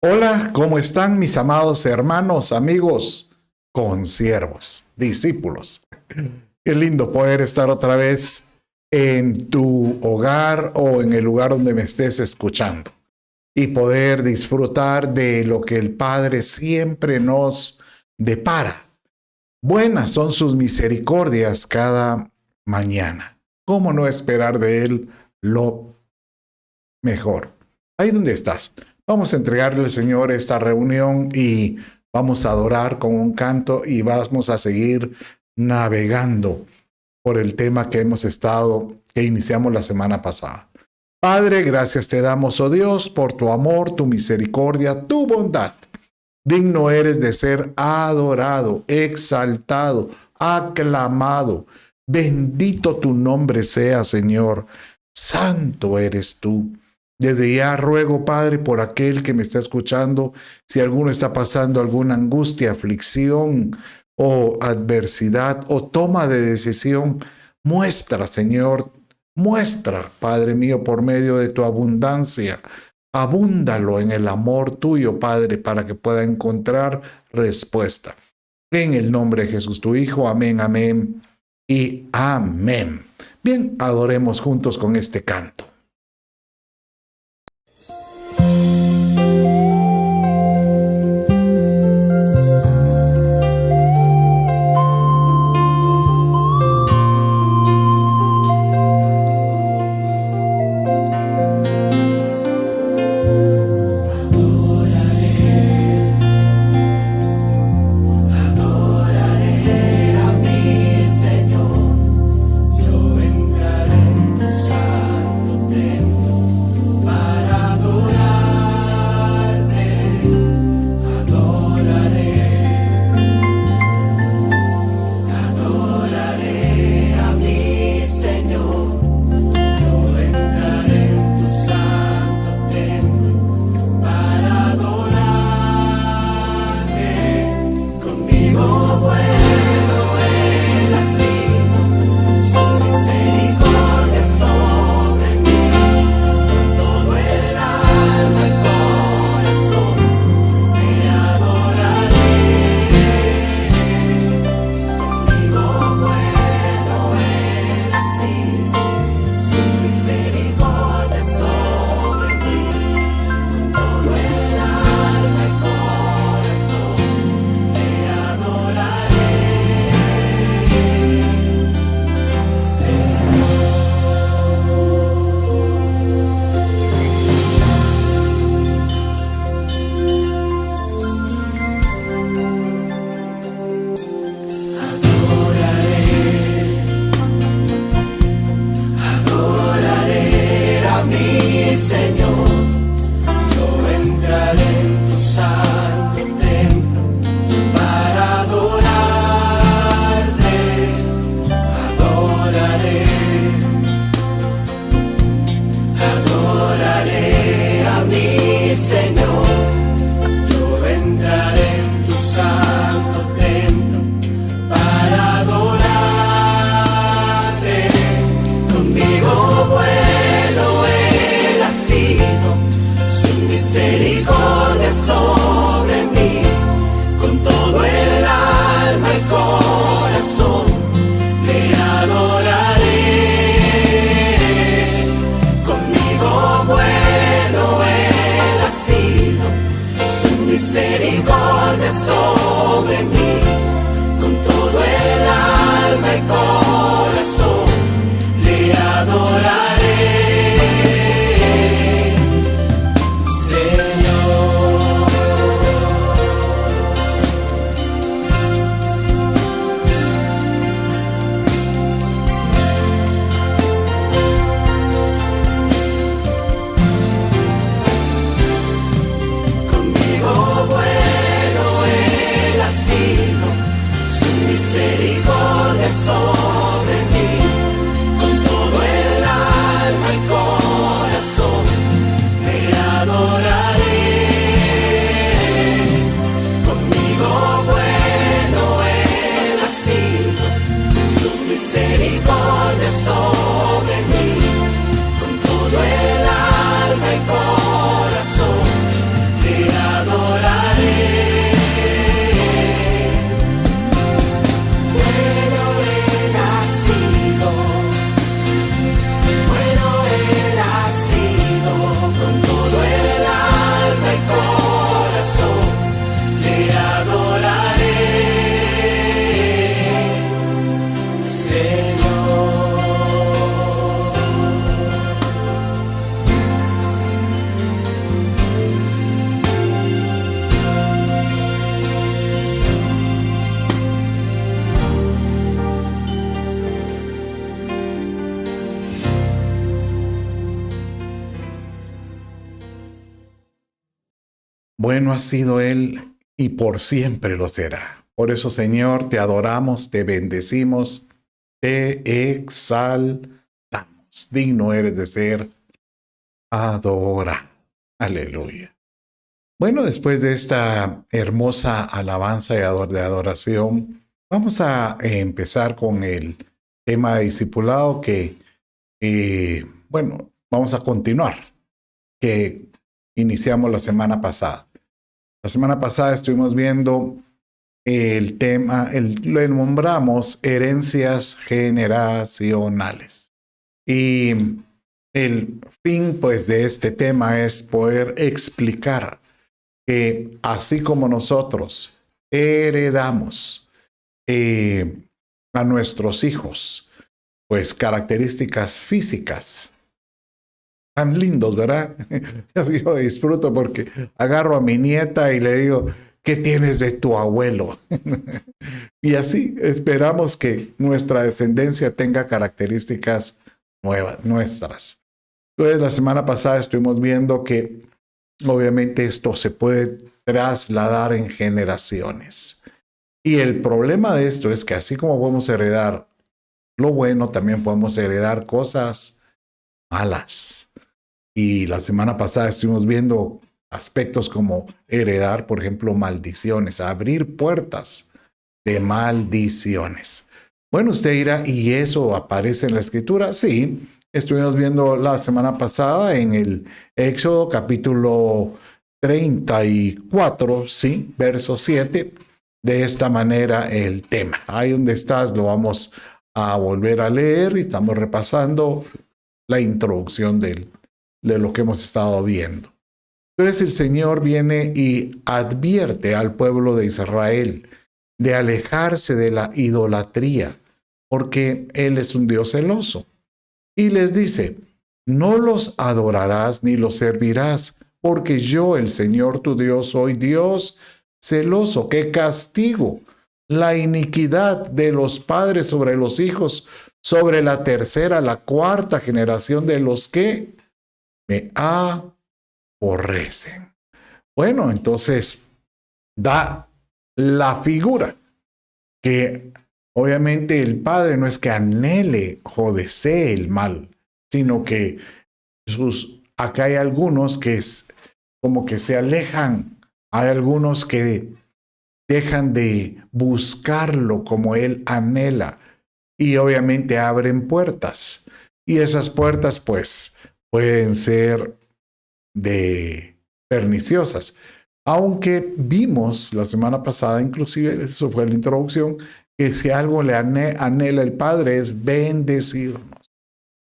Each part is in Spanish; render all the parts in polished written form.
Hola, ¿cómo están mis amados hermanos, amigos, consiervos, discípulos? Qué lindo poder estar otra vez en tu hogar o en el lugar donde me estés escuchando y poder disfrutar de lo que el Padre siempre nos depara. Buenas son sus misericordias cada mañana. ¿Cómo no esperar de Él lo mejor? Ahí donde estás. Vamos a entregarle al Señor esta reunión y vamos a adorar con un canto y vamos a seguir navegando por el tema que iniciamos la semana pasada. Padre, gracias te damos, oh Dios, por tu amor, tu misericordia, tu bondad. Digno eres de ser adorado, exaltado, aclamado. Bendito tu nombre sea, Señor. Santo eres tú. Desde ya ruego, Padre, por aquel que me está escuchando, si alguno está pasando alguna angustia, aflicción o adversidad o toma de decisión, muestra, Señor, muestra, Padre mío, por medio de tu abundancia, abúndalo en el amor tuyo, Padre, para que pueda encontrar respuesta. En el nombre de Jesús, tu Hijo, amén, amén y amén. Bien, adoremos juntos con este canto. Misericordia Bueno ha sido Él y por siempre lo será. Por eso, Señor, te adoramos, te bendecimos, te exaltamos. Digno eres de ser adorado. Aleluya. Bueno, después de esta hermosa alabanza de adoración, vamos a empezar con el tema de discipulado que, bueno, vamos a continuar, que iniciamos la semana pasada. La semana pasada estuvimos viendo el tema, lo nombramos herencias generacionales. Y el fin, pues, de este tema es poder explicar que así como nosotros heredamos a nuestros hijos, pues características físicas tan lindos, ¿verdad? Yo disfruto porque agarro a mi nieta y le digo, ¿qué tienes de tu abuelo? Y así esperamos que nuestra descendencia tenga características nuevas, nuestras. Entonces, la semana pasada estuvimos viendo que obviamente esto se puede trasladar en generaciones. Y el problema de esto es que así como podemos heredar lo bueno, también podemos heredar cosas malas. Y la semana pasada estuvimos viendo aspectos como heredar, por ejemplo, maldiciones, abrir puertas de maldiciones. Bueno, usted dirá, ¿y eso aparece en la escritura? Sí, estuvimos viendo la semana pasada en el Éxodo capítulo 34, sí, verso 7. De esta manera el tema. Ahí donde estás lo vamos a volver a leer y estamos repasando la introducción de lo que hemos estado viendo. Entonces el Señor viene y advierte al pueblo de Israel de alejarse de la idolatría, porque Él es un Dios celoso. Y les dice, no los adorarás ni los servirás, porque yo, el Señor tu Dios, soy Dios celoso, que castigo la iniquidad de los padres sobre los hijos, sobre la tercera, la cuarta generación de los que me aborrecen. Bueno, entonces da la figura que obviamente el padre no es que anhele o desee el mal, sino que acá hay algunos que como que se alejan, hay algunos que dejan de buscarlo como él anhela y obviamente abren puertas. Y esas puertas pues pueden ser de perniciosas. Aunque vimos la semana pasada, inclusive, eso fue la introducción, que si algo le anhela el Padre es bendecirnos.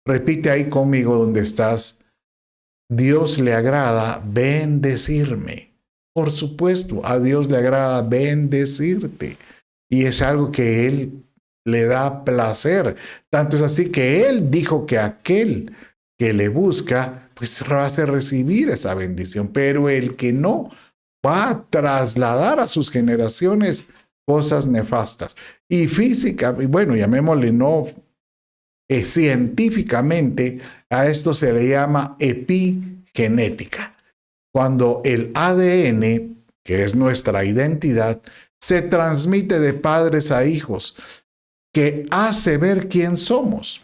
Repite ahí conmigo donde estás. Dios le agrada bendecirme. Por supuesto, a Dios le agrada bendecirte. Y es algo que Él le da placer. Tanto es así que Él dijo que aquel que le busca, pues va a recibir esa bendición. Pero el que no, va a trasladar a sus generaciones cosas nefastas. Y física, y bueno, llamémosle no, científicamente, a esto se le llama epigenética. Cuando el ADN, que es nuestra identidad, se transmite de padres a hijos, que hace ver quién somos.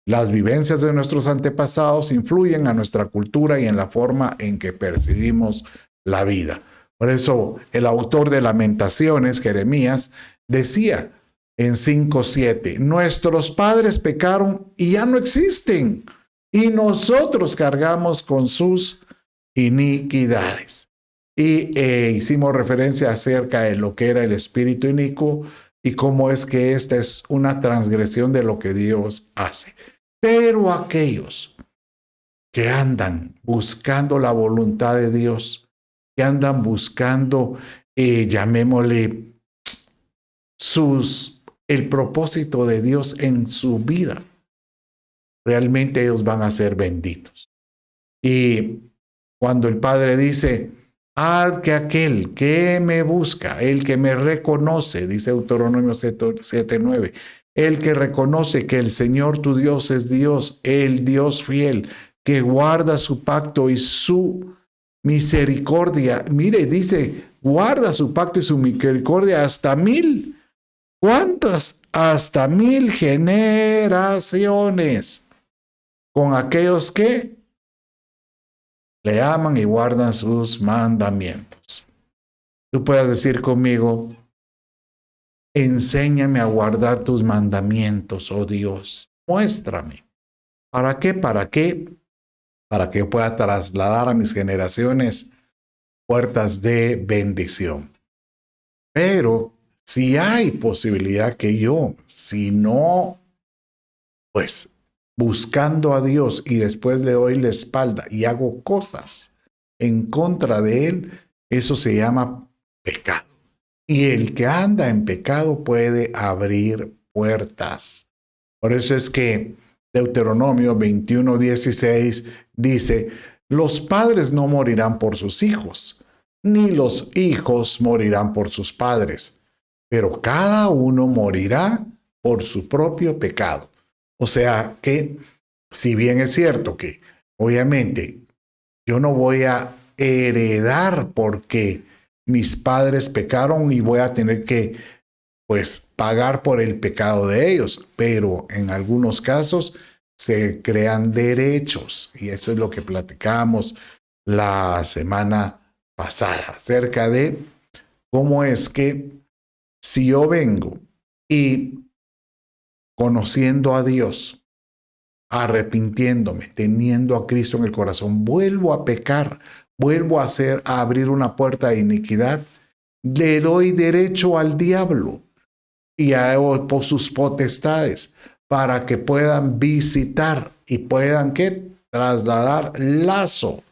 Las vivencias de nuestros antepasados influyen a nuestra cultura y en la forma en que percibimos la vida. Por eso el autor de Lamentaciones, Jeremías, decía en 5:7, nuestros padres pecaron y ya no existen, y nosotros cargamos con sus iniquidades. Y hicimos referencia acerca de lo que era el espíritu inicuo y cómo es que esta es una transgresión de lo que Dios hace. Pero aquellos que andan buscando la voluntad de Dios, que andan buscando, llamémosle, el propósito de Dios en su vida, realmente ellos van a ser benditos. Y cuando el Padre dice, aquel que me busca, el que me reconoce, dice Deuteronomio 7:9, el que reconoce que el Señor tu Dios es Dios, el Dios fiel, que guarda su pacto y su misericordia. Mire, dice, guarda su pacto y su misericordia hasta 1000. ¿Cuántas? Hasta 1000 generaciones. Con aquellos que le aman y guardan sus mandamientos. Tú puedes decir conmigo, enséñame a guardar tus mandamientos, oh Dios. Muéstrame. ¿Para qué? ¿Para qué? Para que yo pueda trasladar a mis generaciones puertas de bendición. Pero si hay posibilidad que yo, si no, pues buscando a Dios y después le doy la espalda y hago cosas en contra de Él, eso se llama pecado. Y el que anda en pecado puede abrir puertas. Por eso es que Deuteronomio 21:16 dice, los padres no morirán por sus hijos, ni los hijos morirán por sus padres, pero cada uno morirá por su propio pecado. O sea que, si bien es cierto que obviamente yo no voy a heredar porque mis padres pecaron y voy a tener que, pues, pagar por el pecado de ellos, pero en algunos casos se crean derechos y eso es lo que platicamos la semana pasada acerca de cómo es que si yo vengo y conociendo a Dios, arrepintiéndome, teniendo a Cristo en el corazón, vuelvo a pecar, vuelvo a abrir una puerta de iniquidad, le doy derecho al diablo y a sus potestades para que puedan visitar y puedan ¿qué? Trasladar lazo.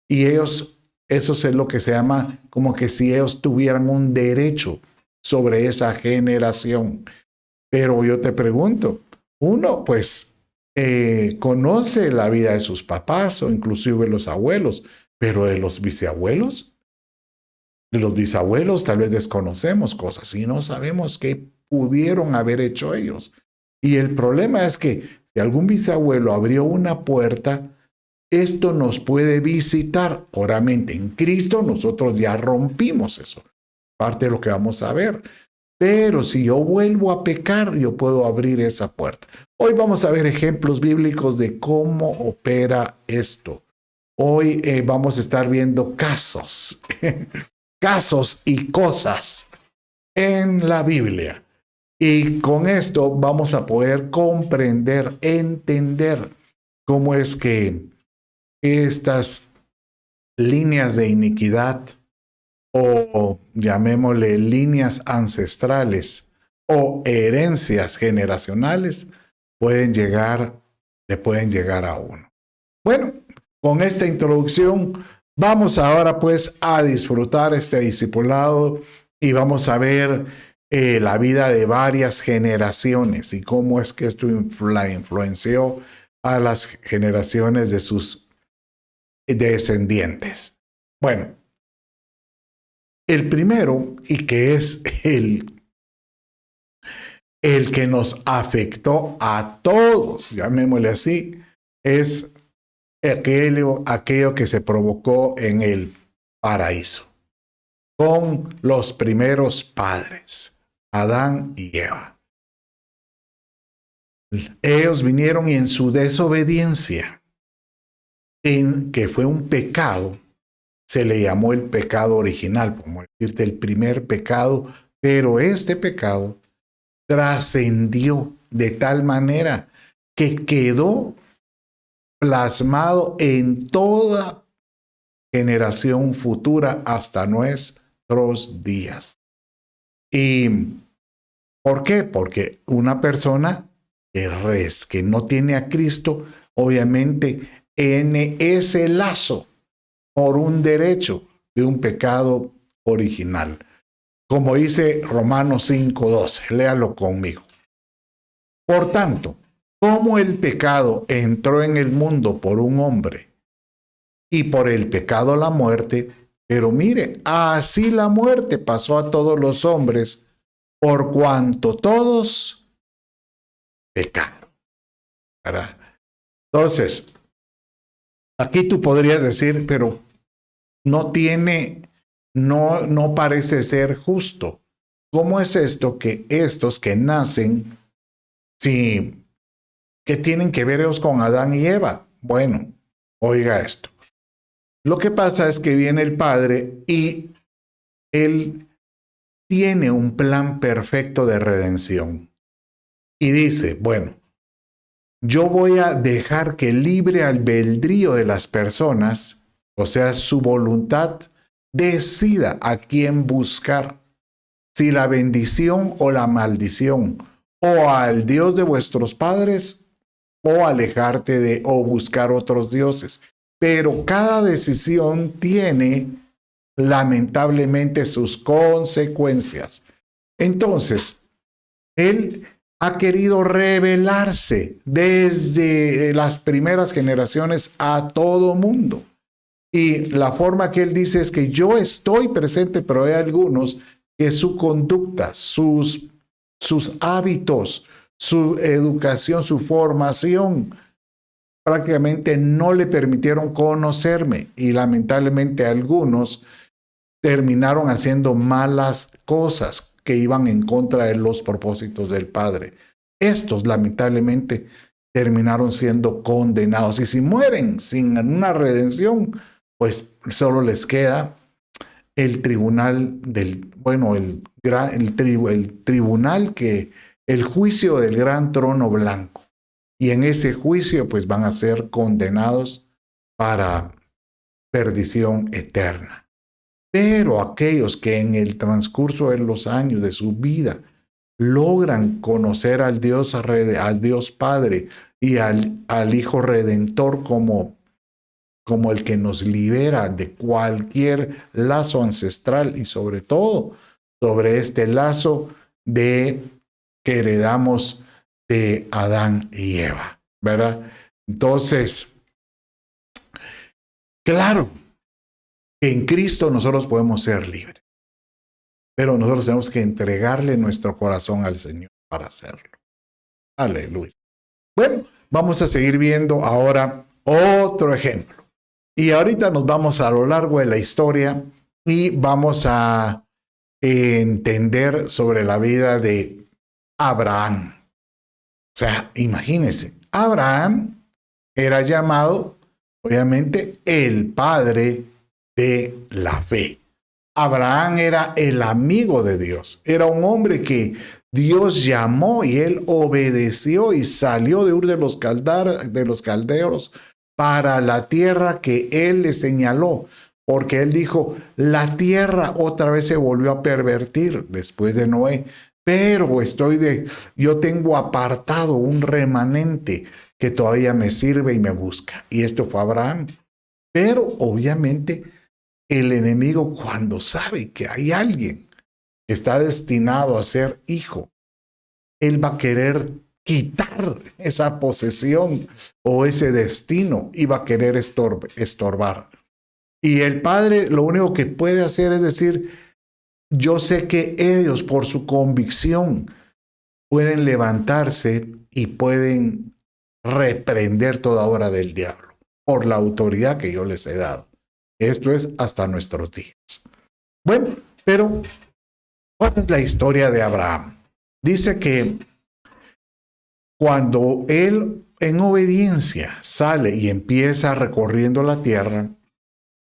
Y ellos, eso es lo que se llama como que si ellos tuvieran un derecho sobre esa generación. Pero yo te pregunto, uno pues conoce la vida de sus papás o inclusive los abuelos, pero de los bisabuelos, tal vez desconocemos cosas y no sabemos qué pudieron haber hecho ellos. Y el problema es que si algún bisabuelo abrió una puerta, esto nos puede visitar. Oramente en Cristo nosotros ya rompimos eso. Parte de lo que vamos a ver. Pero si yo vuelvo a pecar, yo puedo abrir esa puerta. Hoy vamos a ver ejemplos bíblicos de cómo opera esto. Hoy vamos a estar viendo casos, casos y cosas en la Biblia. Y con esto vamos a poder comprender, entender cómo es que estas líneas de iniquidad o llamémosle líneas ancestrales o herencias generacionales le pueden llegar a uno. Bueno, con esta introducción vamos ahora pues a disfrutar este discipulado y vamos a ver la vida de varias generaciones y cómo es que esto influenció a las generaciones de sus descendientes. Bueno, el primero, y que es el que nos afectó a todos, llamémosle así, es aquello que se provocó en el paraíso, con los primeros padres, Adán y Eva. Ellos vinieron y en su desobediencia, que fue un pecado, se le llamó el pecado original, como decirte el primer pecado, pero este pecado trascendió de tal manera que quedó plasmado en toda generación futura hasta nuestros días. ¿Y por qué? Porque una persona que no tiene a Cristo, obviamente en ese lazo por un derecho de un pecado original. Como dice Romanos 5:12, léalo conmigo. Por tanto, como el pecado entró en el mundo por un hombre y por el pecado la muerte, pero mire, así la muerte pasó a todos los hombres por cuanto todos pecaron. ¿Verdad? Entonces, aquí tú podrías decir, pero no tiene, no parece ser justo. ¿Cómo es esto que estos que nacen, sí, que tienen que ver ellos con Adán y Eva? Bueno, oiga esto. Lo que pasa es que viene el Padre y Él tiene un plan perfecto de redención. Y dice, bueno, yo voy a dejar que libre albedrío de las personas, o sea, su voluntad, decida a quién buscar, si la bendición o la maldición, o al Dios de vuestros padres, o alejarte de, o buscar otros dioses. Pero cada decisión tiene lamentablemente sus consecuencias. Entonces, él ha querido revelarse desde las primeras generaciones a todo mundo. Y la forma que él dice es que yo estoy presente, pero hay algunos que su conducta, sus hábitos, su educación, su formación, prácticamente no le permitieron conocerme. Y lamentablemente algunos terminaron haciendo malas cosas que iban en contra de los propósitos del Padre. Estos, lamentablemente, terminaron siendo condenados. Y si mueren sin una redención, pues solo les queda el tribunal del, bueno, el tribunal que, el juicio del gran trono blanco. Y en ese juicio, pues van a ser condenados para perdición eterna. Pero aquellos que en el transcurso de los años de su vida logran conocer al Dios Padre y al Hijo Redentor como el que nos libera de cualquier lazo ancestral y sobre todo sobre este lazo que heredamos de Adán y Eva, ¿verdad? Entonces, claro, en Cristo nosotros podemos ser libres, pero nosotros tenemos que entregarle nuestro corazón al Señor para hacerlo. Aleluya. Bueno, vamos a seguir viendo ahora otro ejemplo. Y ahorita nos vamos a lo largo de la historia y vamos a entender sobre la vida de Abraham. O sea, imagínense, Abraham era llamado, obviamente, el padre de la fe. Abraham era el amigo de Dios, era un hombre que Dios llamó y él obedeció y salió de Ur de los caldeos para la tierra que él le señaló, porque él dijo, la tierra otra vez se volvió a pervertir después de Noé, pero yo tengo apartado un remanente que todavía me sirve y me busca. Y esto fue Abraham. Pero obviamente el enemigo, cuando sabe que hay alguien que está destinado a ser hijo, él va a querer quitar esa posesión o ese destino y va a querer estorbar. Y el padre lo único que puede hacer es decir, yo sé que ellos por su convicción pueden levantarse y pueden reprender toda obra del diablo por la autoridad que yo les he dado. Esto es hasta nuestros días. Bueno, pero ¿cuál es la historia de Abraham? Dice que cuando él en obediencia sale y empieza recorriendo la tierra,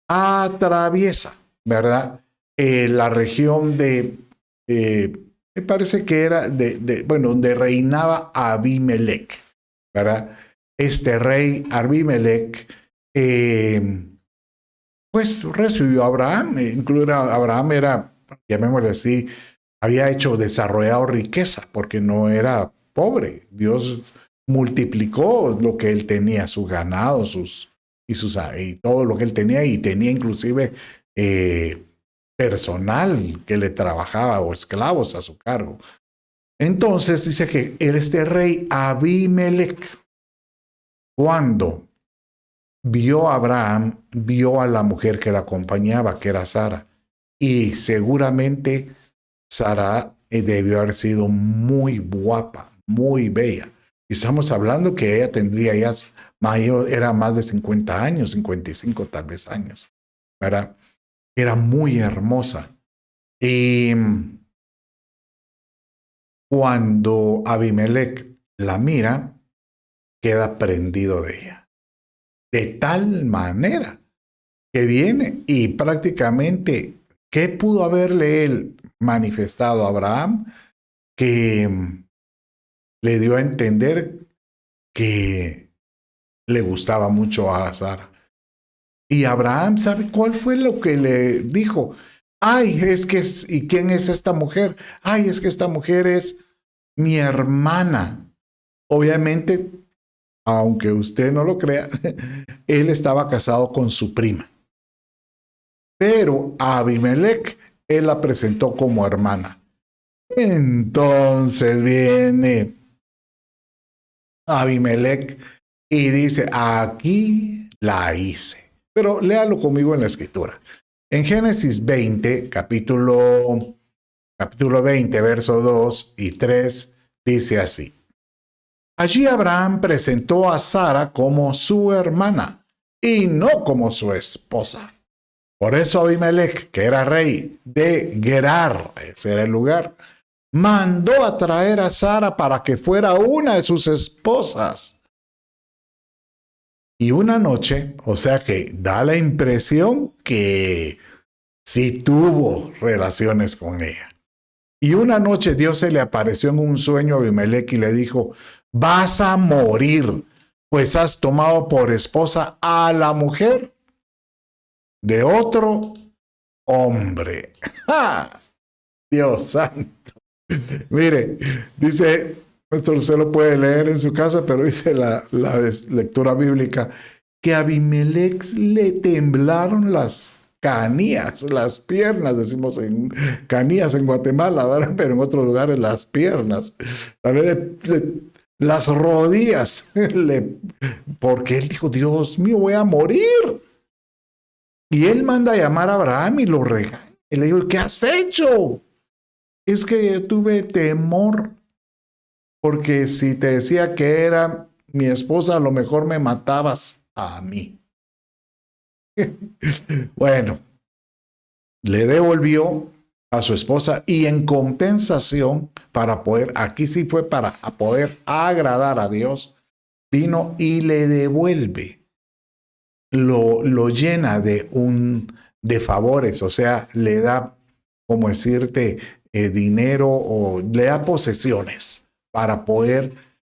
atraviesa, ¿verdad? La región me parece que era donde reinaba Abimelech, ¿verdad? Este rey Abimelech, pues recibió a Abraham, incluso Abraham era, llamémosle así, había desarrollado riqueza, porque no era pobre. Dios multiplicó lo que él tenía, su ganado, y todo lo que él tenía, y tenía inclusive personal que le trabajaba o esclavos a su cargo. Entonces dice que este rey Abimelech, cuando vio a Abraham, vio a la mujer que la acompañaba, que era Sara, y seguramente Sara debió haber sido muy guapa, muy bella. Y estamos hablando que ella tendría ya era más de 50 años, 55 tal vez años, ¿verdad? era muy hermosa. Y cuando Abimelech la mira, queda prendido de ella. De tal manera que viene y prácticamente, ¿qué pudo haberle él manifestado a Abraham? Que le dio a entender que le gustaba mucho a Sara. Y Abraham, ¿sabe cuál fue lo que le dijo? Ay, es que, ¿y quién es esta mujer? Ay, es que esta mujer es mi hermana. Obviamente, aunque usted no lo crea, él estaba casado con su prima. Pero a Abimelech, él la presentó como hermana. Entonces viene Abimelech y dice, aquí la hice. Pero léalo conmigo en la escritura. En Génesis 20, capítulo 20, verso 2 y 3, dice así. Allí Abraham presentó a Sara como su hermana y no como su esposa. Por eso Abimelech, que era rey de Gerar, ese era el lugar, mandó a traer a Sara para que fuera una de sus esposas. Y una noche, o sea que da la impresión que sí tuvo relaciones con ella. Y una noche Dios se le apareció en un sueño a Abimelech y le dijo, vas a morir, pues has tomado por esposa a la mujer de otro hombre. ¡Ja! Dios santo. Mire, dice, esto usted lo puede leer en su casa, pero dice la lectura bíblica, que a Abimelech le temblaron las canías, las piernas, decimos en canías en Guatemala, ¿verdad? Pero en otros lugares las piernas, también las rodillas, porque él dijo, Dios mío, voy a morir. Y él manda a llamar a Abraham y lo regaña. Y le dijo, ¿qué has hecho? Es que tuve temor, porque si te decía que era mi esposa, a lo mejor me matabas a mí. Bueno, le devolvió a su esposa y en compensación, para poder, aquí sí fue para poder agradar a Dios, vino y le devuelve, lo llena de favores, o sea, le da, como decirte, dinero o le da posesiones para poder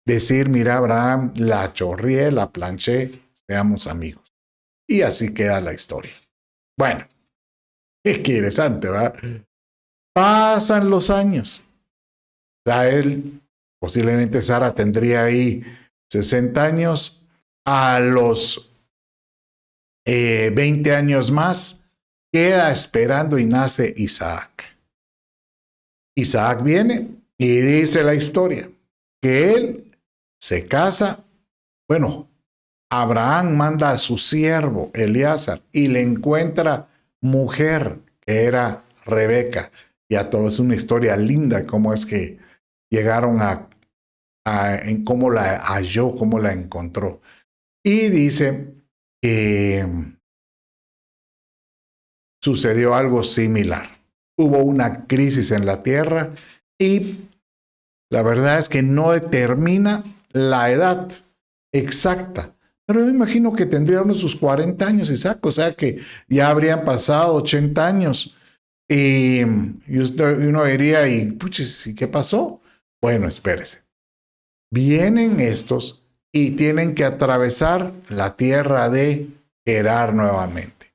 decir, mira, Abraham, la chorrié, la planché, seamos amigos. Y así queda la historia. Bueno, qué interesante, ¿verdad? Pasan los años. O sea, él, posiblemente Sara tendría ahí 60 años. A los 20 años más, queda esperando y nace Isaac. Isaac viene y dice la historia que él se casa. Bueno, Abraham manda a su siervo Elíasar y le encuentra mujer, que era Rebeca. Y a todo es una historia linda, cómo es que llegaron en cómo la halló, cómo la encontró. Y dice que sucedió algo similar. Hubo una crisis en la tierra y la verdad es que no determina la edad exacta. Pero me imagino que tendría unos sus 40 años, Isaac, o sea que ya habrían pasado 80 años. Y uno diría, ¿y puches, ¿y qué pasó? Bueno, espérese. Vienen estos y tienen que atravesar la tierra de Gerar nuevamente.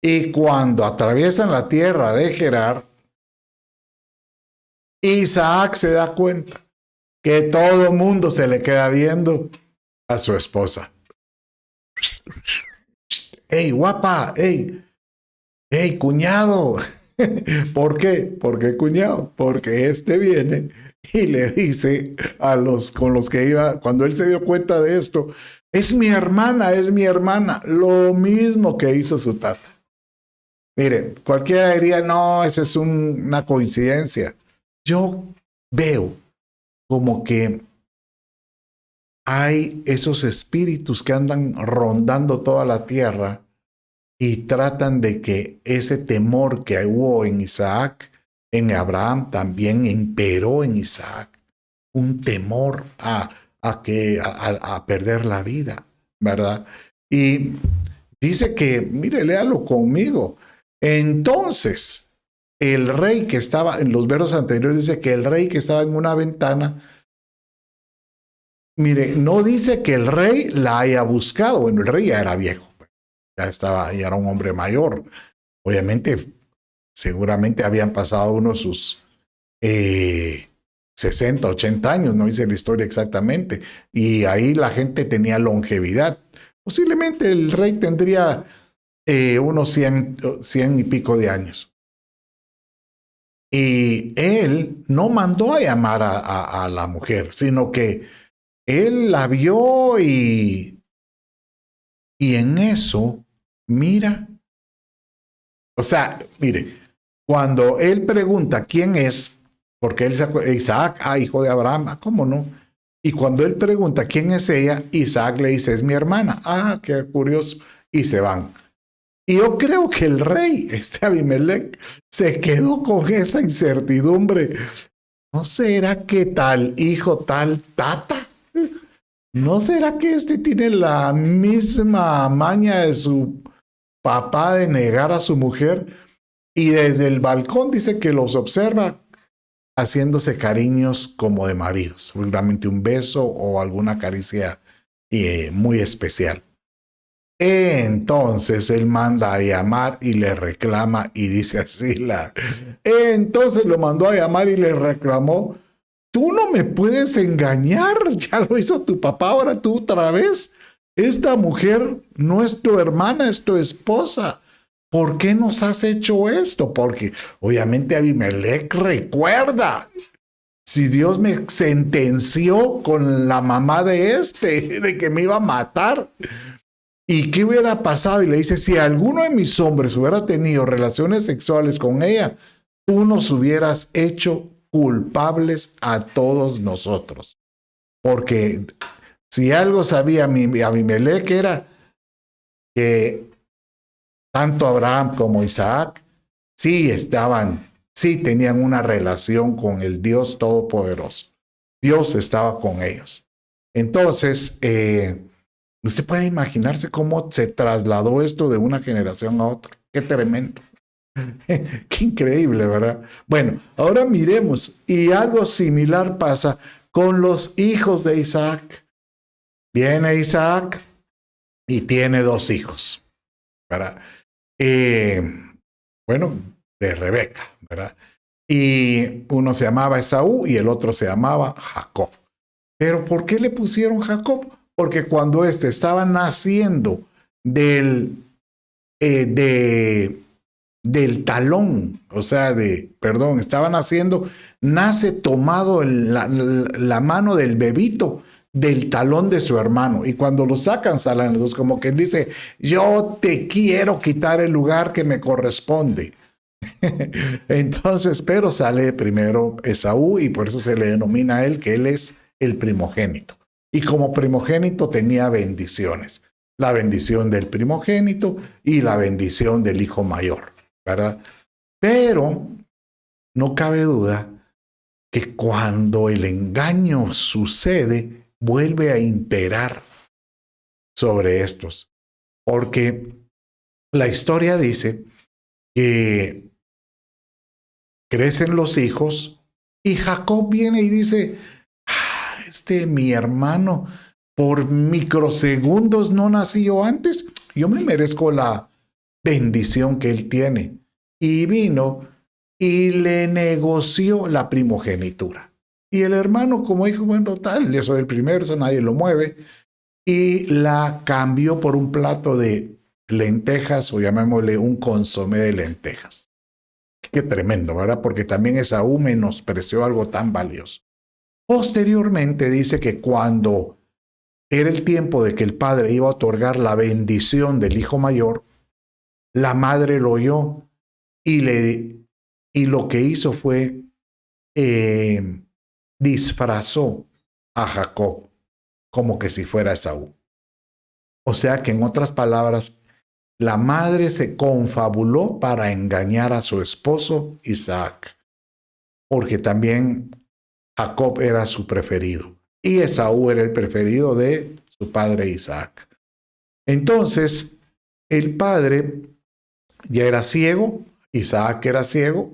Y cuando atraviesan la tierra de Gerar, Isaac se da cuenta que todo el mundo se le queda viendo a su esposa. ¡Ey, guapa! ¡Ey, cuñado! ¿Por qué? ¿Por qué cuñado? Porque este viene y le dice a los con los que iba, cuando él se dio cuenta de esto, es mi hermana, es mi hermana. Lo mismo que hizo su tata. Mire, cualquiera diría, no, esa es una coincidencia. Yo veo como que hay esos espíritus que andan rondando toda la tierra y tratan de que ese temor que hubo en Isaac, en Abraham, también imperó en Isaac. Un temor a perder la vida, ¿verdad? Y dice que, mire, léalo conmigo. Entonces, el rey que estaba, en los versos anteriores dice que el rey que estaba en una ventana, mire, no dice que el rey la haya buscado. Bueno, el rey ya era viejo, ya era un hombre mayor. Obviamente, seguramente habían pasado unos sus 60, 80 años, no hice la historia exactamente, y ahí la gente tenía longevidad. Posiblemente el rey tendría unos 100 y pico de años. Y él no mandó a llamar a la mujer, sino que él la vio y en eso, mira, o sea, mire, cuando él pregunta quién es, porque él Isaac, hijo de Abraham, ¿cómo no? Y cuando él pregunta quién es ella, Isaac le dice, es mi hermana. Qué curioso. Y se van. Y yo creo que el rey, Abimelech, se quedó con esa incertidumbre. ¿No será que tal hijo, tal tata? ¿No será que tiene la misma maña de su papá de negar a su mujer? Y desde el balcón dice que los observa haciéndose cariños como de maridos, seguramente un beso o alguna caricia muy especial. Entonces él manda a llamar y le reclama y dice así entonces lo mandó a llamar y le reclamó, tú no me puedes engañar, ya lo hizo tu papá, ahora tú otra vez. Esta mujer no es tu hermana, es tu esposa. ¿Por qué nos has hecho esto? Porque obviamente Abimelech recuerda, si Dios me sentenció con la mamá de que me iba a matar. ¿Y qué hubiera pasado? Y le dice, si alguno de mis hombres hubiera tenido relaciones sexuales con ella, tú nos hubieras hecho culpables a todos nosotros. Porque si algo sabía Abimelech era que tanto Abraham como Isaac sí tenían una relación con el Dios Todopoderoso. Dios estaba con ellos. Entonces, usted puede imaginarse cómo se trasladó esto de una generación a otra. Qué tremendo. Qué increíble, ¿verdad? Bueno, ahora miremos, y algo similar pasa con los hijos de Isaac. Viene Isaac y tiene 2 hijos, ¿verdad? Bueno, de Rebeca, ¿verdad? Y uno se llamaba Esaú y el otro se llamaba Jacob. Pero ¿por qué le pusieron Jacob? Porque cuando estaba naciendo del talón, o sea, estaba naciendo, nace tomado la mano del bebito del talón de su hermano. Y cuando lo sacan, salen los dos, como que dice, yo te quiero quitar el lugar que me corresponde. Entonces, pero sale primero Esaú y por eso se le denomina a él que él es el primogénito. Y como primogénito tenía bendiciones. La bendición del primogénito y la bendición del hijo mayor, ¿verdad? Pero no cabe duda que cuando el engaño sucede, vuelve a imperar sobre estos. Porque la historia dice que crecen los hijos y Jacob viene y dice, mi hermano, por microsegundos no nací yo antes, yo me merezco la bendición que él tiene. Y vino y le negoció la primogenitura. Y el hermano, como dijo, bueno, tal, yo soy el primero, eso nadie lo mueve, y la cambió por un plato de lentejas, o llamémosle un consomé de lentejas. Qué tremendo, ¿verdad? Porque también Esaú menospreció algo tan valioso. Posteriormente dice que cuando era el tiempo de que el padre iba a otorgar la bendición del hijo mayor, la madre lo oyó y lo que hizo fue disfrazó a Jacob como que si fuera Esaú. O sea que en otras palabras, la madre se confabuló para engañar a su esposo Isaac, porque también Jacob era su preferido y Esaú era el preferido de su padre Isaac. Entonces, el padre ya era ciego, Isaac era ciego,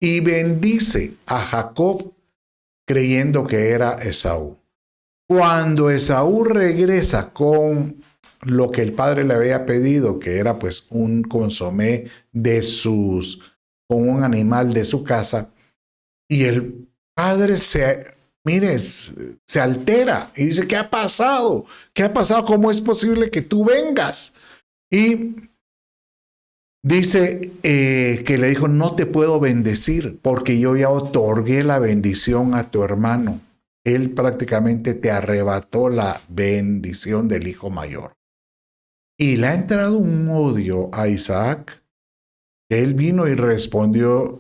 y bendice a Jacob creyendo que era Esaú. Cuando Esaú regresa con lo que el padre le había pedido, que era pues un consomé con un animal de su casa, y el padre se altera y dice, ¿qué ha pasado? ¿Qué ha pasado? ¿Cómo es posible que tú vengas? Y dice que le dijo, no te puedo bendecir porque yo ya otorgué la bendición a tu hermano. Él prácticamente te arrebató la bendición del hijo mayor. Y le ha entrado un odio a Isaac, que él vino y respondió,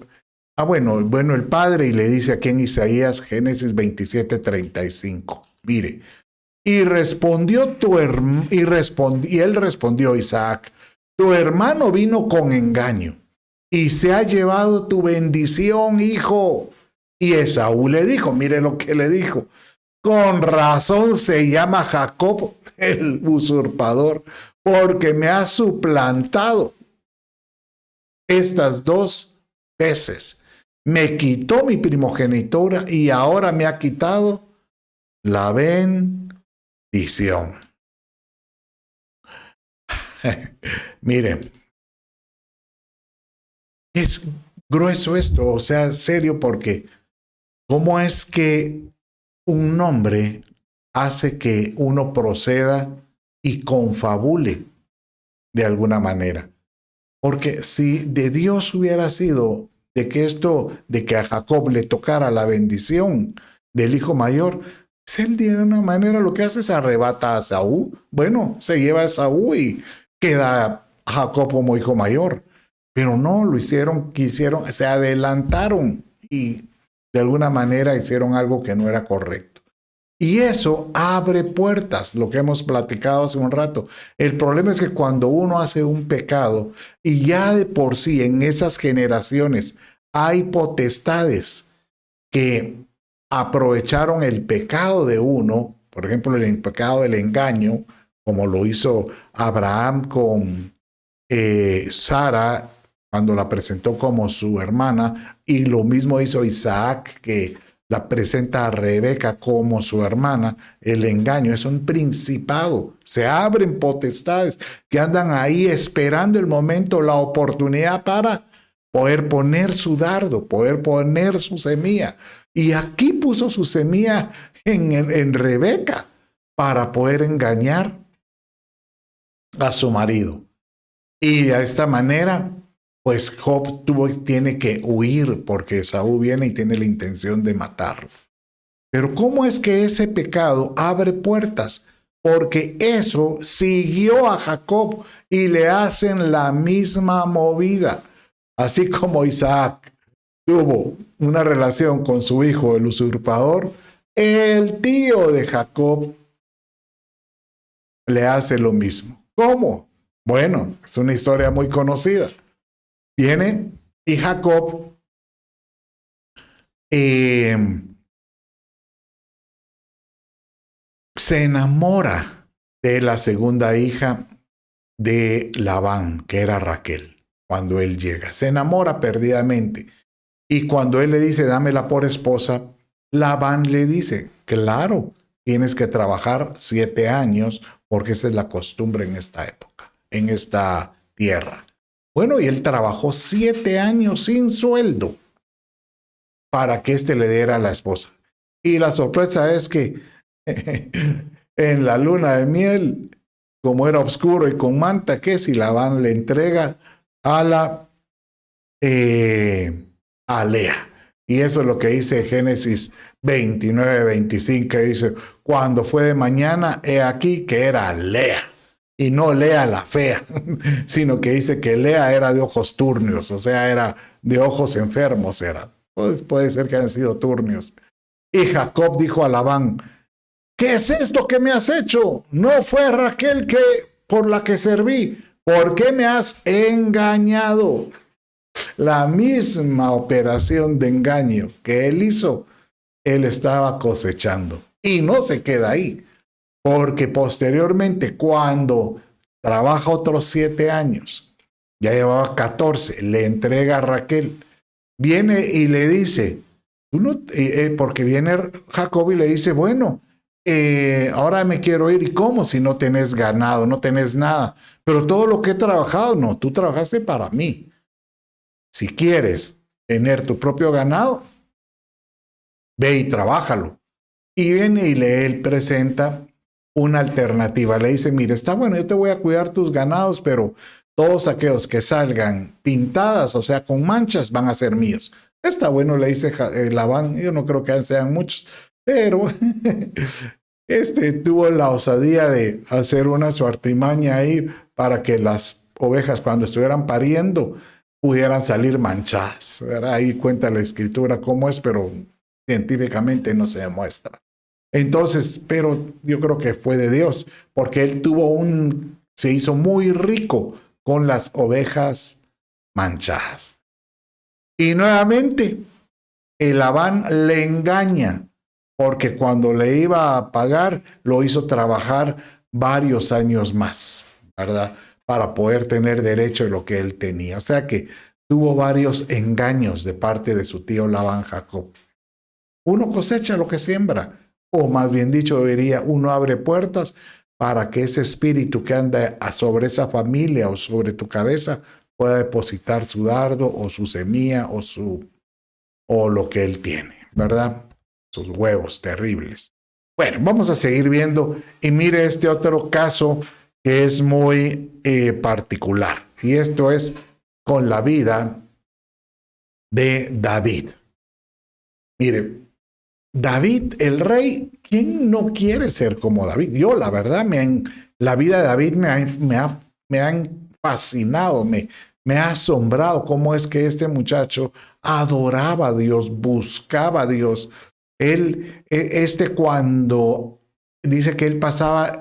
bueno, el padre, y le dice aquí en Isaías, Génesis 27:35, mire, y él respondió, Isaac, tu hermano vino con engaño y se ha llevado tu bendición, hijo. Y Esaú le dijo, mire lo que le dijo, con razón se llama Jacob el usurpador, porque me ha suplantado estas 2 veces. Me quitó mi primogenitura y ahora me ha quitado la bendición. Mire, es grueso esto, o sea, serio, porque ¿cómo es que un nombre hace que uno proceda y confabule de alguna manera? Porque si de Dios hubiera sido de que a Jacob le tocara la bendición del hijo mayor, pues él de una manera lo que hace es arrebata a Esaú. Bueno, se lleva a Esaú y queda Jacob como hijo mayor. Pero no, se adelantaron y de alguna manera hicieron algo que no era correcto. Y eso abre puertas, lo que hemos platicado hace un rato. El problema es que cuando uno hace un pecado y ya de por sí en esas generaciones hay potestades que aprovecharon el pecado de uno, por ejemplo, el pecado del engaño, como lo hizo Abraham con Sara cuando la presentó como su hermana, y lo mismo hizo Isaac, que la presenta a Rebeca como su hermana. El engaño es un principado. Se abren potestades que andan ahí esperando el momento, la oportunidad para poder poner su dardo, poder poner su semilla. Y aquí puso su semilla en Rebeca para poder engañar a su marido. Y de esta manera, pues Job tiene que huir porque Esaú viene y tiene la intención de matarlo. Pero ¿cómo es que ese pecado abre puertas? Porque eso siguió a Jacob y le hacen la misma movida. Así como Isaac tuvo una relación con su hijo, el usurpador, el tío de Jacob le hace lo mismo. ¿Cómo? Bueno, es una historia muy conocida. Viene y Jacob se enamora de la segunda hija de Labán, que era Raquel, cuando él llega. Se enamora perdidamente. Y cuando él le dice, dámela por esposa, Labán le dice, claro, tienes que trabajar 7 años, porque esa es la costumbre en esta época, en esta tierra. Bueno, y él trabajó 7 años sin sueldo para que éste le diera a la esposa. Y la sorpresa es que en la luna de miel, como era oscuro y con manta, que si Labán le entrega a Lea. Y eso es lo que dice Génesis 29:25, dice, cuando fue de mañana, he aquí que era Lea. Y no Lea la fea, sino que dice que Lea era de ojos turnios, o sea, era de ojos enfermos, era. Pues puede ser que hayan sido turnios. Y Jacob dijo a Labán, ¿qué es esto que me has hecho? No fue Raquel por la que serví, ¿Por qué me has engañado? La misma operación de engaño que él hizo, él estaba cosechando. Y no se queda ahí, porque posteriormente, cuando trabaja otros 7 años, ya llevaba 14, le entrega a Raquel, viene y le dice, tú no, porque viene Jacob y le dice, bueno, ahora me quiero ir. ¿Y cómo? Si no tenés ganado, no tenés nada. Pero todo lo que he trabajado, no, tú trabajaste para mí. Si quieres tener tu propio ganado, ve y trabájalo. Y viene y él presenta una alternativa. Le dice, mire, está bueno, yo te voy a cuidar tus ganados, pero todos aquellos que salgan pintadas, o sea, con manchas, van a ser míos. Está bueno, le dice Labán, yo no creo que sean muchos, pero tuvo la osadía de hacer una su artimaña ahí para que las ovejas cuando estuvieran pariendo pudieran salir manchadas, ¿verdad? Ahí cuenta la escritura cómo es, pero científicamente no se demuestra. Entonces, pero yo creo que fue de Dios, porque él se hizo muy rico con las ovejas manchadas. Y nuevamente, el Labán le engaña, porque cuando le iba a pagar, lo hizo trabajar varios años más, ¿verdad? Para poder tener derecho a lo que él tenía. O sea que tuvo varios engaños de parte de su tío Labán Jacob. Uno cosecha lo que siembra, o más bien dicho, diría, uno abre puertas para que ese espíritu que anda sobre esa familia o sobre tu cabeza pueda depositar su dardo o su semilla o lo que él tiene, ¿verdad? Sus huevos terribles. Bueno, vamos a seguir viendo y mire este otro caso que es muy particular, y esto es con la vida de David. Mire, David, el rey, ¿quién no quiere ser como David? Yo, la verdad, la vida de David me ha fascinado, me ha asombrado cómo es que este muchacho adoraba a Dios, buscaba a Dios. Él, cuando dice que él pasaba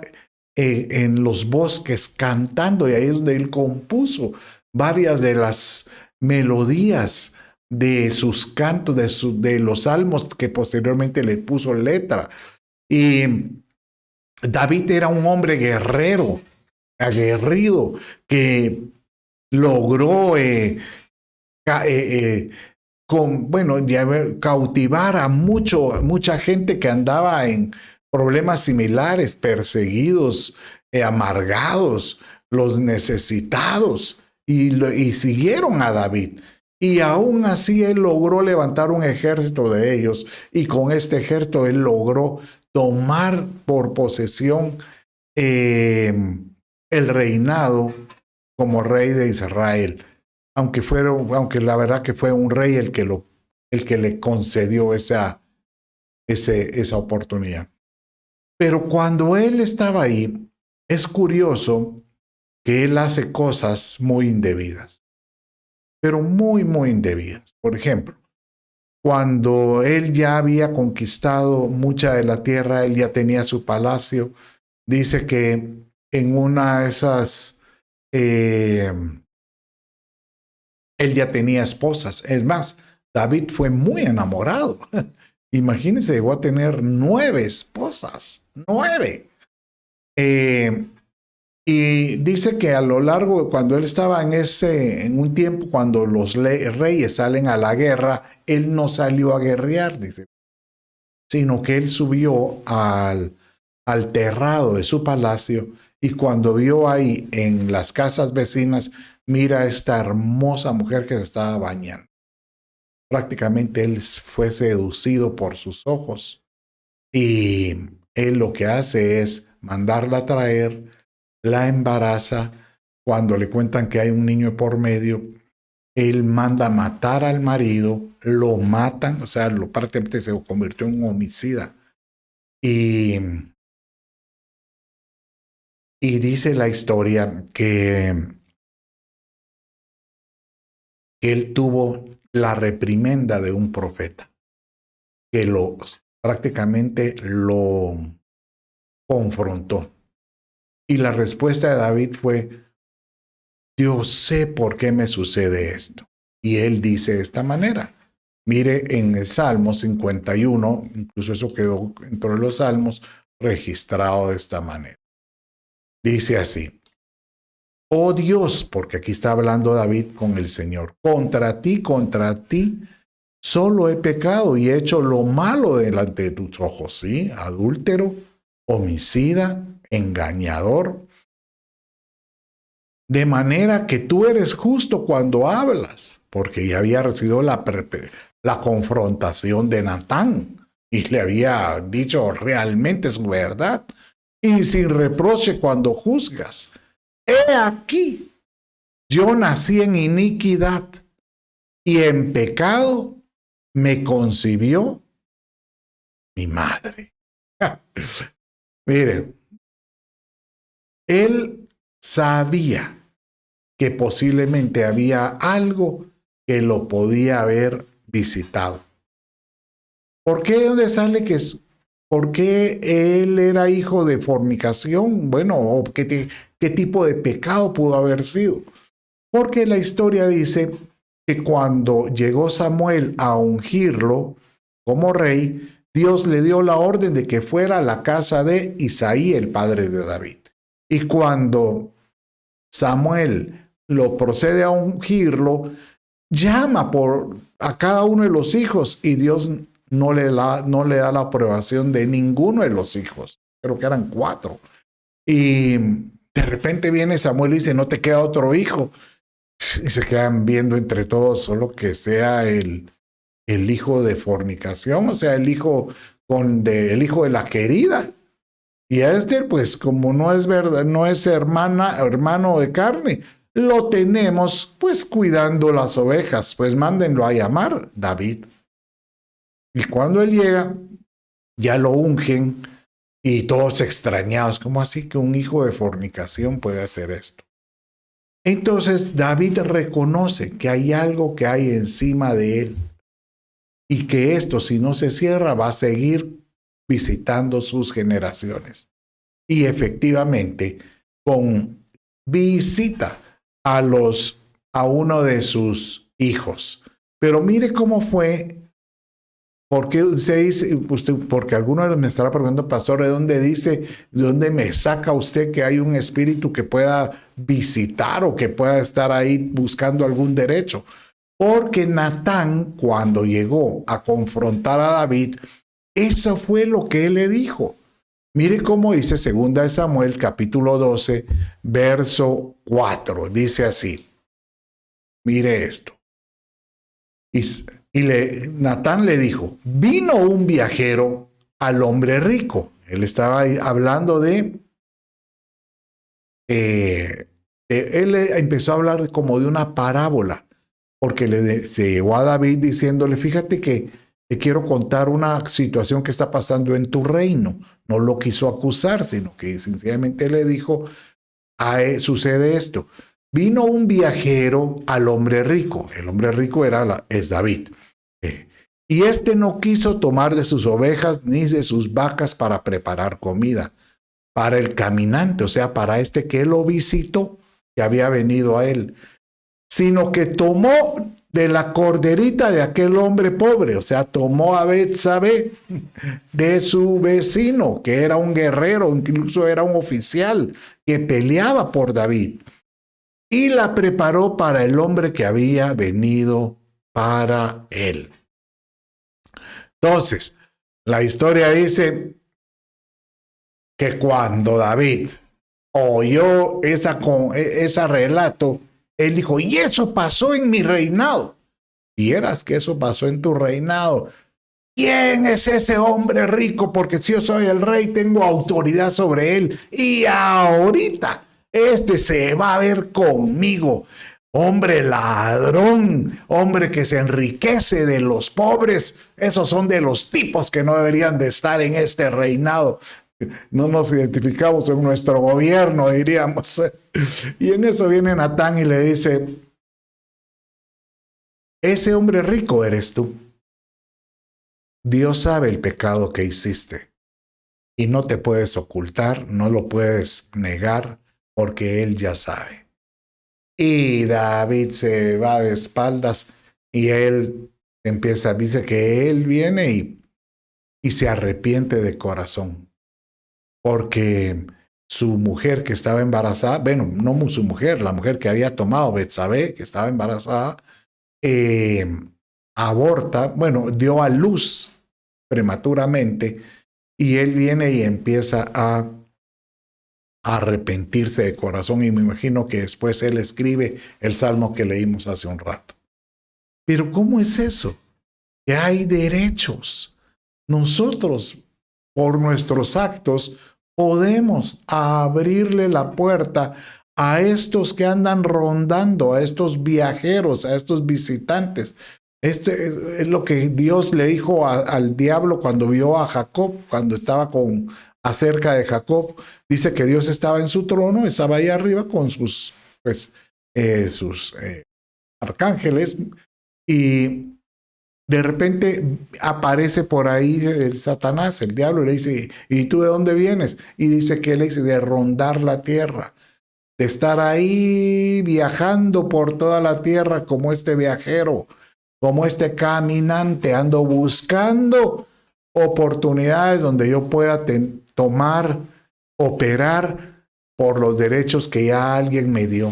en los bosques cantando, y ahí es donde él compuso varias de las melodías de sus cantos, de los salmos que posteriormente le puso letra. Y David era un hombre guerrero, aguerrido, que logró cautivar a mucha gente que andaba en problemas similares, perseguidos, amargados, los necesitados, y siguieron a David. Y aún así él logró levantar un ejército de ellos, y con este ejército él logró tomar por posesión el reinado como rey de Israel, aunque la verdad que fue un rey el que le concedió esa oportunidad. Pero cuando él estaba ahí, es curioso que él hace cosas muy indebidas, pero muy, muy indebidas. Por ejemplo, cuando él ya había conquistado mucha de la tierra, él ya tenía su palacio, dice que en una de esas, él ya tenía esposas. Es más, David fue muy enamorado. Imagínense, llegó a tener 9 esposas. 9. Y dice que a lo largo, cuando él estaba en un tiempo, cuando los reyes salen a la guerra, él no salió a guerrear, dice, sino que él subió al terrado de su palacio, y cuando vio ahí en las casas vecinas, mira a esta hermosa mujer que se estaba bañando. Prácticamente él fue seducido por sus ojos, y él lo que hace es mandarla a traer, la embaraza. Cuando le cuentan que hay un niño por medio, él manda matar al marido, lo matan, o sea, prácticamente se convirtió en un homicida. Y dice la historia que él tuvo la reprimenda de un profeta, que prácticamente lo confrontó. Y la respuesta de David fue, yo sé por qué me sucede esto. Y él dice de esta manera. Mire en el Salmo 51, incluso eso quedó entre los salmos, registrado de esta manera. Dice así: oh Dios, porque aquí está hablando David con el Señor, contra ti, solo he pecado y he hecho lo malo delante de tus ojos, ¿sí? Adúltero, homicida, engañador. De manera que tú eres justo cuando hablas, porque ya había recibido la confrontación de Natán y le había dicho realmente su verdad. Y sin reproche cuando juzgas. He aquí, yo nací en iniquidad y en pecado me concibió mi madre. Mire, él sabía que posiblemente había algo que lo podía haber visitado. ¿Por qué? ¿Dónde sale que es? ¿Por qué él era hijo de fornicación? Bueno, ¿qué tipo de pecado pudo haber sido? Porque la historia dice que cuando llegó Samuel a ungirlo como rey, Dios le dio la orden de que fuera a la casa de Isaí, el padre de David. Y cuando Samuel lo procede a ungirlo, llama a cada uno de los hijos y Dios no le da la aprobación de ninguno de los hijos. Creo que eran 4. Y de repente viene Samuel y dice, no te queda otro hijo. Y se quedan viendo entre todos solo que sea el hijo de fornicación, o sea, el hijo de la querida. Y a este, pues como no es verdad, no es hermano de carne, lo tenemos pues cuidando las ovejas, pues mándenlo a llamar David. Y cuando él llega, ya lo ungen y todos extrañados, ¿cómo así que un hijo de fornicación puede hacer esto? Entonces David reconoce que hay algo que hay encima de él y que esto, si no se cierra, va a seguir visitando sus generaciones. Y efectivamente, visita a uno de sus hijos. Pero mire cómo fue, porque usted dice, porque alguno me estará preguntando, pastor, ¿de dónde me saca usted que hay un espíritu que pueda visitar o que pueda estar ahí buscando algún derecho? Porque Natán, cuando llegó a confrontar a David, eso fue lo que él le dijo. Mire cómo dice 2 Samuel capítulo 12, verso 4. Dice así. Mire esto. Natán le dijo, vino un viajero al hombre rico. Él estaba hablando él empezó a hablar como de una parábola, porque se llegó a David diciéndole, fíjate que te quiero contar una situación que está pasando en tu reino. No lo quiso acusar, sino que sencillamente le dijo, sucede esto. Vino un viajero al hombre rico. El hombre rico es David. Y este no quiso tomar de sus ovejas ni de sus vacas para preparar comida para el caminante, o sea, para este que él lo visitó, que había venido a él, sino que tomó de la corderita de aquel hombre pobre, o sea, tomó a Betsabé de su vecino, que era un guerrero, incluso era un oficial que peleaba por David, y la preparó para el hombre que había venido para él. Entonces, la historia dice que cuando David oyó ese relato, él dijo, y eso pasó en mi reinado. ¿Vieras que eso pasó en tu reinado? ¿Quién es ese hombre rico? Porque si yo soy el rey, tengo autoridad sobre él. Y ahorita, se va a ver conmigo. Hombre ladrón, hombre que se enriquece de los pobres. Esos son de los tipos que no deberían de estar en este reinado. No nos identificamos en nuestro gobierno, diríamos. Y en eso viene Natán y le dice, ese hombre rico eres tú. Dios sabe el pecado que hiciste y no te puedes ocultar, no lo puedes negar porque Él ya sabe. Y David se va de espaldas y él dice que él viene y se arrepiente de corazón. Porque su mujer que estaba embarazada, bueno, no su mujer, la mujer que había tomado Betsabé, que estaba embarazada, aborta, bueno, dio a luz prematuramente y él viene y empieza a arrepentirse de corazón y me imagino que después él escribe el salmo que leímos hace un rato. Pero ¿cómo es eso? Que hay derechos. Nosotros, por nuestros actos, podemos abrirle la puerta a estos que andan rondando, a estos viajeros, a estos visitantes. Este es lo que Dios le dijo al diablo cuando vio a Jacob, cuando estaba acerca de Jacob. Dice que Dios estaba en su trono, estaba ahí arriba con sus arcángeles y de repente aparece por ahí el Satanás, el diablo, y le dice, ¿y tú de dónde vienes? Y dice que él dice de rondar la tierra, de estar ahí viajando por toda la tierra como este viajero, como este caminante, ando buscando oportunidades donde yo pueda tomar, operar por los derechos que ya alguien me dio,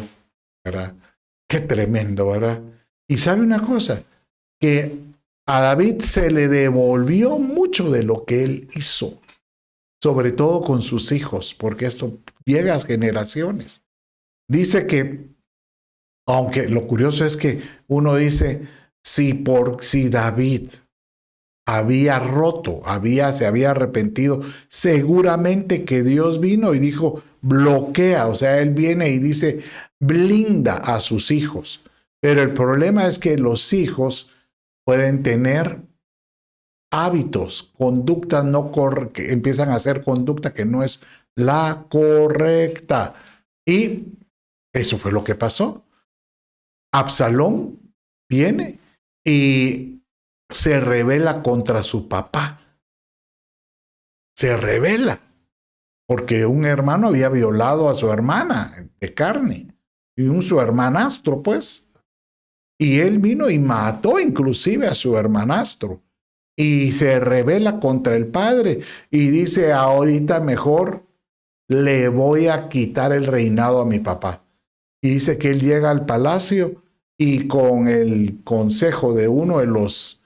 ¿verdad? Qué tremendo, ¿verdad? Y sabe una cosa, que a David se le devolvió mucho de lo que él hizo, sobre todo con sus hijos, porque esto llega a generaciones. Dice que, aunque lo curioso es que uno dice, si David había roto, se había arrepentido, seguramente que Dios vino y dijo, bloquea, o sea, él viene y dice, blinda a sus hijos. Pero el problema es que los hijos pueden tener hábitos, conductas que empiezan a hacer conducta que no es la correcta. Y eso fue lo que pasó. Absalón viene y se rebela contra su papá. Se rebela porque un hermano había violado a su hermana de carne y su hermanastro, pues. Y él vino y mató inclusive a su hermanastro. Y se rebela contra el padre y dice, ahorita mejor le voy a quitar el reinado a mi papá. Y dice que él llega al palacio y con el consejo de uno de los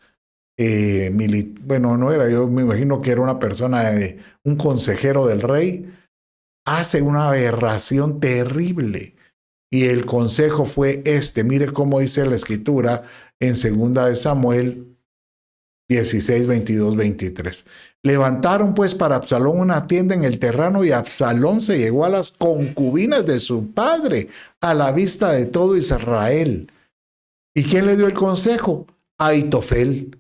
bueno, no era, yo me imagino que era una persona, un consejero del rey, hace una aberración terrible. Y el consejo fue mire cómo dice la escritura en 2 de Samuel 16, 22, 23. Levantaron pues para Absalón una tienda en el terreno y Absalón se llegó a las concubinas de su padre a la vista de todo Israel. ¿Y quién le dio el consejo? Ahitofel.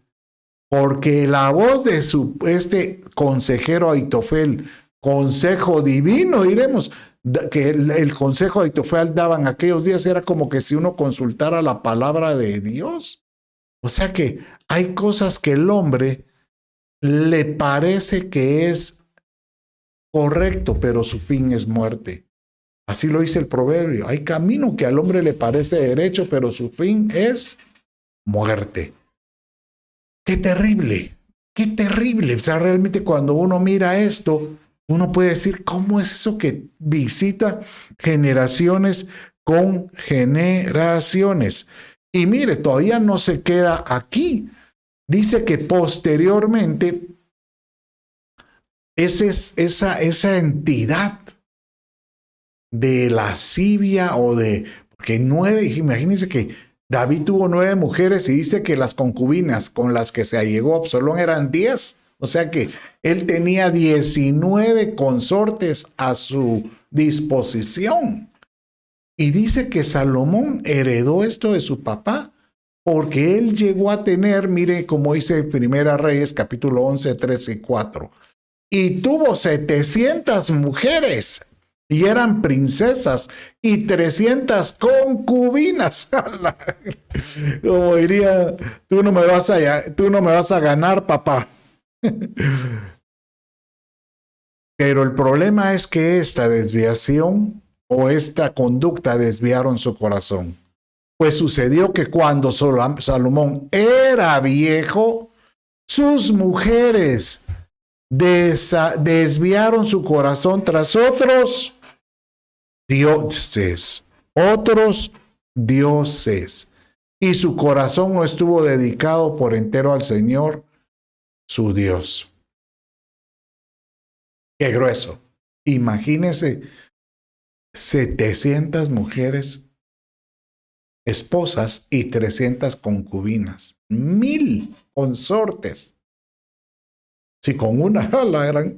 Porque la voz de este consejero Ahitofel, consejo divino, diremos, que el consejo de Ahitofel daban aquellos días era como que si uno consultara la palabra de Dios. O sea que hay cosas que el hombre le parece que es correcto, pero su fin es muerte. Así lo dice el proverbio. Hay camino que al hombre le parece derecho, pero su fin es muerte. ¡Qué terrible! ¡Qué terrible! O sea, realmente cuando uno mira esto, uno puede decir, ¿cómo es eso que visita generaciones con generaciones? Y mire, todavía no se queda aquí. Dice que posteriormente esa entidad de lascivia porque imagínense que David tuvo 9 mujeres y dice que las concubinas con las que se allegó Absalón eran 10. O sea que él tenía 19 consortes a su disposición. Y dice que Salomón heredó esto de su papá, porque él llegó a tener, mire como dice Primera Reyes, capítulo 11, 3 y 4. Y tuvo 700 mujeres. Y eran princesas y 300 concubinas. Como diría, tú no me vas a ganar, papá. Pero el problema es que esta desviación o esta conducta desviaron su corazón. Pues sucedió que cuando Salomón era viejo, sus mujeres desviaron su corazón tras otros dioses, y su corazón no estuvo dedicado por entero al Señor, su Dios. Qué grueso. Imagínense 700 mujeres esposas y 300 concubinas, 1000 consortes. Si con una la eran.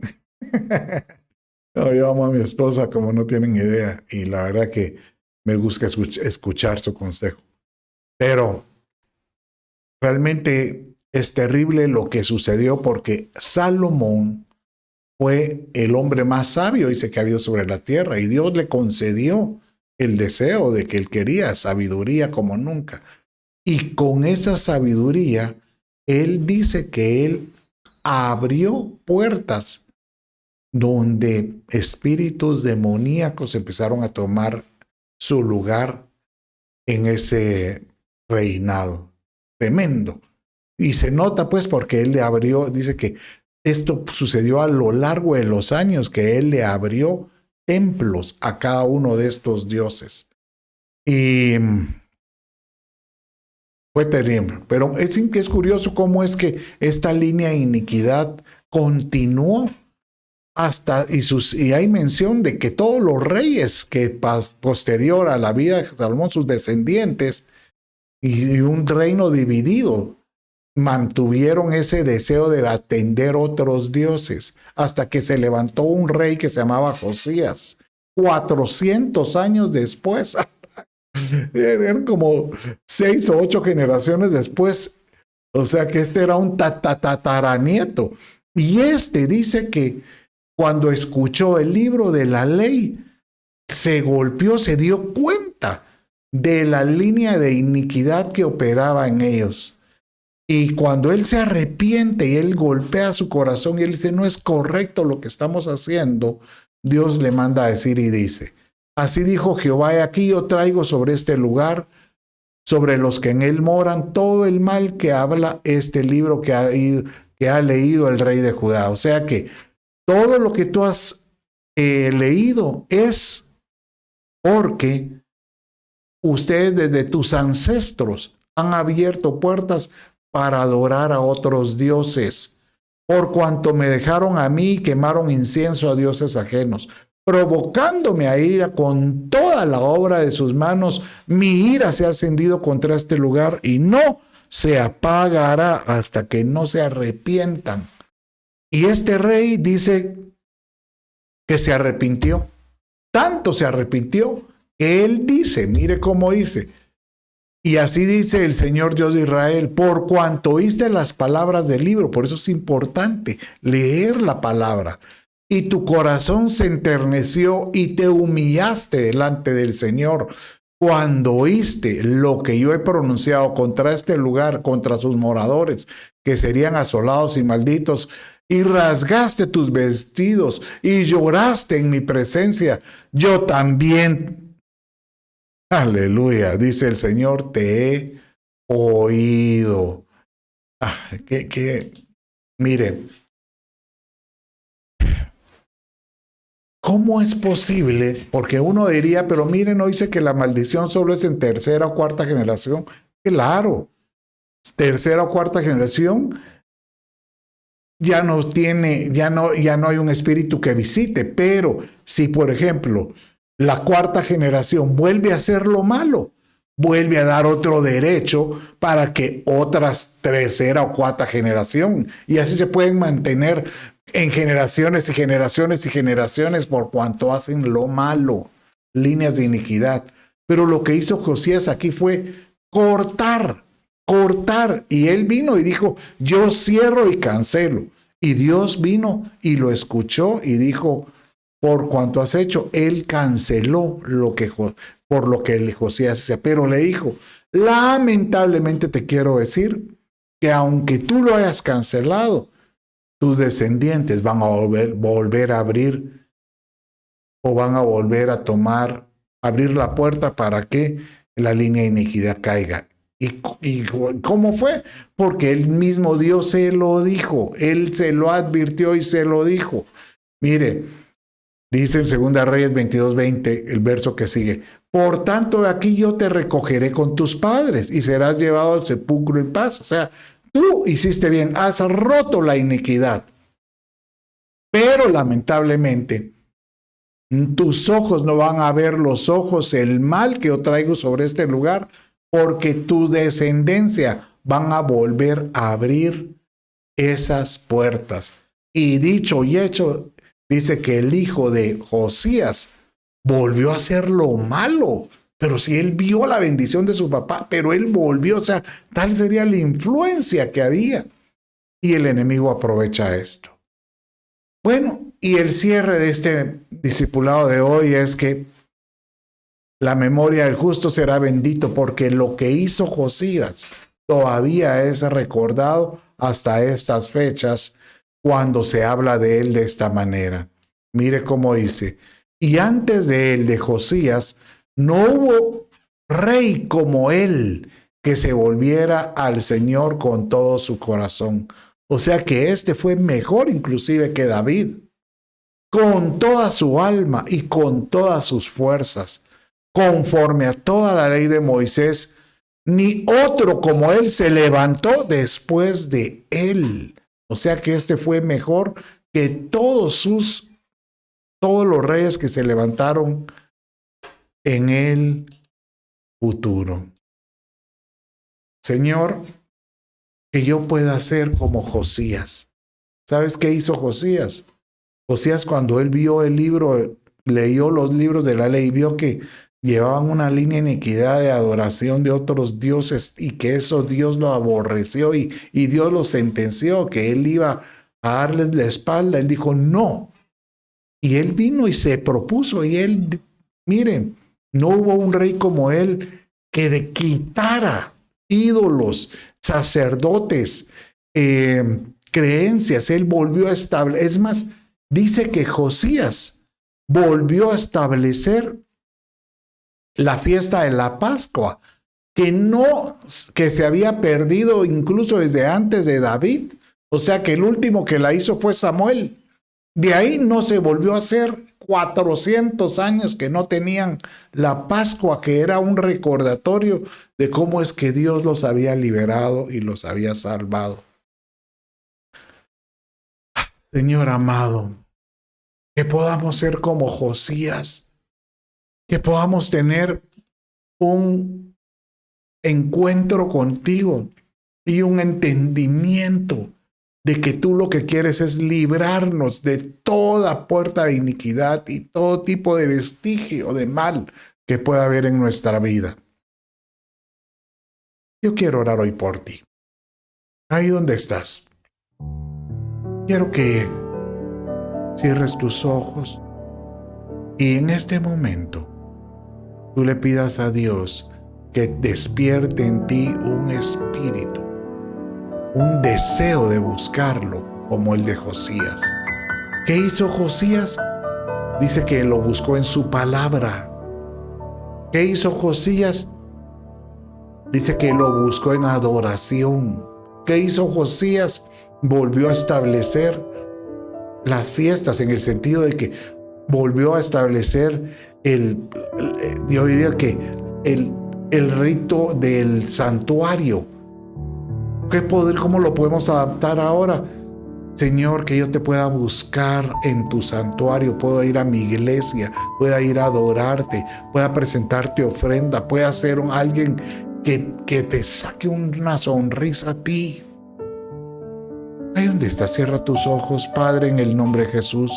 No, yo amo a mi esposa como no tienen idea, y la verdad que me gusta escuchar su consejo. Pero realmente es terrible lo que sucedió, porque Salomón fue el hombre más sabio, dice, que ha habido sobre la tierra, y Dios le concedió el deseo de que él quería sabiduría como nunca. Y con esa sabiduría, él dice que él abrió puertas donde espíritus demoníacos empezaron a tomar su lugar en ese reinado. Tremendo. Y se nota pues porque él le abrió, dice que esto sucedió a lo largo de los años, que él le abrió templos a cada uno de estos dioses. Y fue terrible. Pero es curioso cómo es que esta línea de iniquidad continuó hasta, y hay mención de que todos los reyes que posterior a la vida de Salomón, sus descendientes, y un reino dividido, mantuvieron ese deseo de atender otros dioses, hasta que se levantó un rey que se llamaba Josías, 400 años después. Eran como 6 o 8 generaciones después. O sea que este era un tataranieto. Y este dice que cuando escuchó el libro de la ley, se golpeó, se dio cuenta de la línea de iniquidad que operaba en ellos. Y cuando él se arrepiente y él golpea su corazón y él dice, no es correcto lo que estamos haciendo, Dios le manda a decir y dice, así dijo Jehová, he aquí yo traigo sobre este lugar, sobre los que en él moran, todo el mal que habla este libro que ha leído el rey de Judá. O sea que todo lo que tú has leído es porque ustedes desde tus ancestros han abierto puertas para adorar a otros dioses, por cuanto me dejaron a mí y quemaron incienso a dioses ajenos, provocándome a ira con toda la obra de sus manos. Mi ira se ha encendido contra este lugar y no se apagará hasta que no se arrepientan. Y este rey dice que se arrepintió. Tanto se arrepintió que él dice, mire cómo dice, y así dice el Señor Dios de Israel, por cuanto oíste las palabras del libro. Por eso es importante leer la palabra. Y tu corazón se enterneció y te humillaste delante del Señor cuando oíste lo que yo he pronunciado contra este lugar, contra sus moradores, que serían asolados y malditos, y rasgaste tus vestidos y lloraste en mi presencia. Yo también, aleluya, dice el Señor, te he oído. Mire, ¿cómo es posible? Porque uno diría, pero miren, no dice que la maldición solo es en tercera o cuarta generación. Claro, tercera o cuarta generación ya no hay un espíritu que visite, pero si, por ejemplo, la cuarta generación vuelve a hacer lo malo, vuelve a dar otro derecho para que otras tercera o cuarta generación, y así se pueden mantener en generaciones y generaciones y generaciones por cuanto hacen lo malo, líneas de iniquidad. Pero lo que hizo Josías aquí fue cortar, y él vino y dijo, yo cierro y cancelo. Y Dios vino y lo escuchó y dijo, por cuanto has hecho, él canceló por lo que el Josías hacía. Pero le dijo, lamentablemente te quiero decir que aunque tú lo hayas cancelado, tus descendientes van a volver a abrir o van a volver a abrir la puerta para que la línea de iniquidad caiga. ¿Y cómo fue? Porque el mismo Dios se lo dijo, Él se lo advirtió y se lo dijo. Mire, dice en 2 Reyes 22:20, el verso que sigue: por tanto, aquí yo te recogeré con tus padres y serás llevado al sepulcro en paz. O sea, tú hiciste bien, has roto la iniquidad. Pero lamentablemente, tus ojos no van a ver los ojos el mal que yo traigo sobre este lugar, porque tu descendencia van a volver a abrir esas puertas. Y dicho y hecho, dice que el hijo de Josías volvió a hacer lo malo. Pero si él vio la bendición de su papá, pero él volvió, o sea, tal sería la influencia que había. Y el enemigo aprovecha esto. Bueno, y el cierre de este discipulado de hoy es que la memoria del justo será bendito, porque lo que hizo Josías todavía es recordado hasta estas fechas cuando se habla de él de esta manera. Mire cómo dice: y antes de él, de Josías, no hubo rey como él que se volviera al Señor con todo su corazón. O sea que este fue mejor inclusive que David, con toda su alma y con todas sus fuerzas, conforme a toda la ley de Moisés. Ni otro como él se levantó después de él. O sea que este fue mejor que todos los reyes que se levantaron en el futuro. Señor, que yo pueda ser como Josías. ¿Sabes qué hizo Josías? Josías, cuando él vio el libro, leyó los libros de la ley, vio que llevaban una línea de iniquidad, de adoración de otros dioses, y que eso Dios lo aborreció y Dios lo sentenció, que él iba a darles la espalda. Él dijo no. Y él vino y se propuso, y él, miren, no hubo un rey como él que quitara ídolos, sacerdotes, creencias. Él volvió a establecer, es más, dice que Josías volvió a establecer la fiesta de la Pascua, que se había perdido incluso desde antes de David. O sea que el último que la hizo fue Samuel. De ahí no se volvió a hacer. 400 años que no tenían la Pascua, que era un recordatorio de cómo es que Dios los había liberado y los había salvado. Señor amado, que podamos ser como Josías, que podamos tener un encuentro contigo y un entendimiento de que tú lo que quieres es librarnos de toda puerta de iniquidad y todo tipo de vestigio de mal que pueda haber en nuestra vida. Yo quiero orar hoy por ti. Ahí donde estás, quiero que cierres tus ojos y en este momento tú le pidas a Dios que despierte en ti un espíritu, un deseo de buscarlo como el de Josías. ¿Qué hizo Josías? Dice que lo buscó en su palabra. ¿Qué hizo Josías? Dice que lo buscó en adoración. ¿Qué hizo Josías? Volvió a establecer las fiestas, en el sentido de que volvió a establecer yo diría que el rito del santuario. ¿Cómo lo podemos adaptar ahora? Señor, que yo te pueda buscar en tu santuario, puedo ir a mi iglesia, pueda ir a adorarte, pueda presentarte ofrenda, pueda ser alguien que te saque una sonrisa a ti. Ahí donde estás, cierra tus ojos, Padre, en el nombre de Jesús.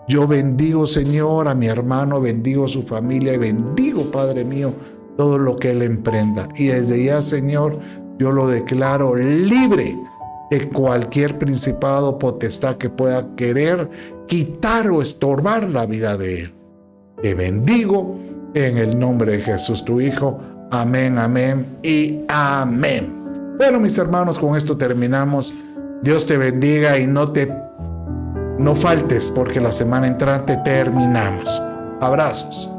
Yo bendigo, Señor, a mi hermano, bendigo su familia y bendigo, Padre mío, todo lo que él emprenda. Y desde ya, Señor, yo lo declaro libre de cualquier principado, potestad que pueda querer quitar o estorbar la vida de él. Te bendigo en el nombre de Jesús, tu Hijo. Amén, amén y amén. Bueno, mis hermanos, con esto terminamos. Dios te bendiga y no faltes, porque la semana entrante terminamos. Abrazos.